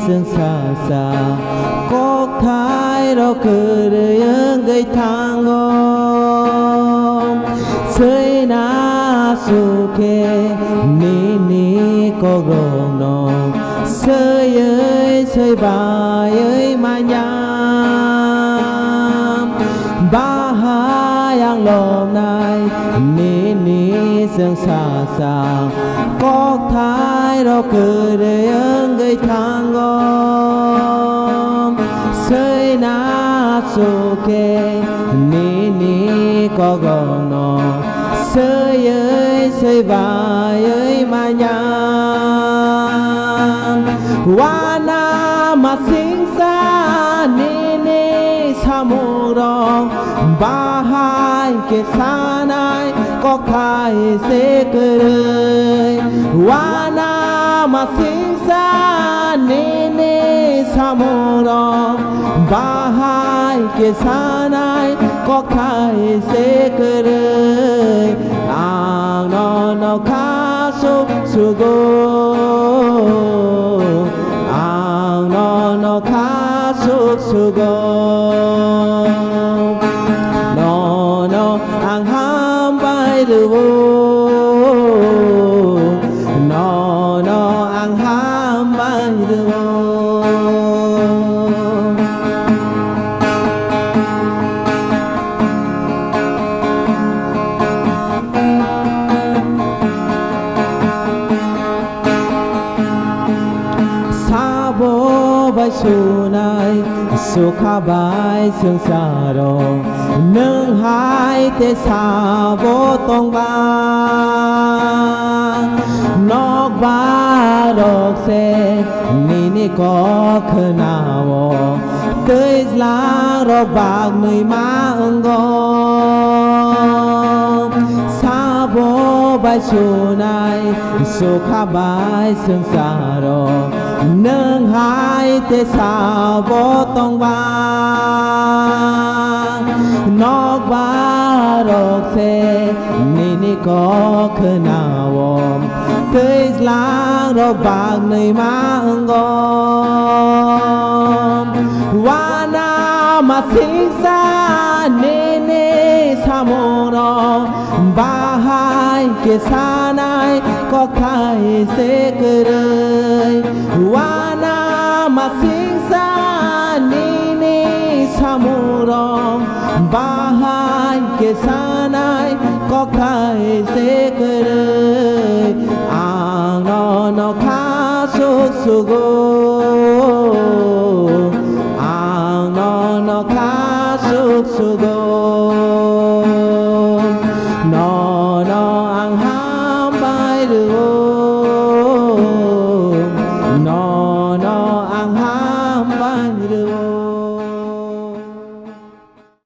sương xa xa có thái đó cứ đời gây thang ôm sơi na su kê ni ni có gồm nó sơi ơi bài ơi mà nhám ba hai ang lom này ni ni sương xa xa có thái đó cứ đời gây thang ôm sơi na su kê ni ni có gồm nó sơi ơi bài ơi mà nhám wana mà sinh xa ni ni sa mô rong ba hai ke sa nai có khai sẽ cười wana mà sinh xa ni ni sa mô rong ba hai ke sa nai có khai sẽ cười ang no kha su go ang no kha su go no ang ham bai lu no ang ham bai lu bài su này su kha bài sương xa đồ nâng hai tê xa vô tông ba nóc ba độc xe ni ni có khờ nào tới lá rô bạc người má ưng gò xa vô bài su này su kha bài sương xa đồ nâng hai tê xa vô tông ba nóc ba độc xe ni ni có khờ nào tới lá rô bạc người má ưng gom wana mà sinh xa ni ni sa mô rong ba hai ke sa nai có khai sẽ cười wana mà sinh xa ni ni sa mô rong ba hai ke sa nai có khai sẽ cười ang no kha su go ang no kha su go no ang ham bai lu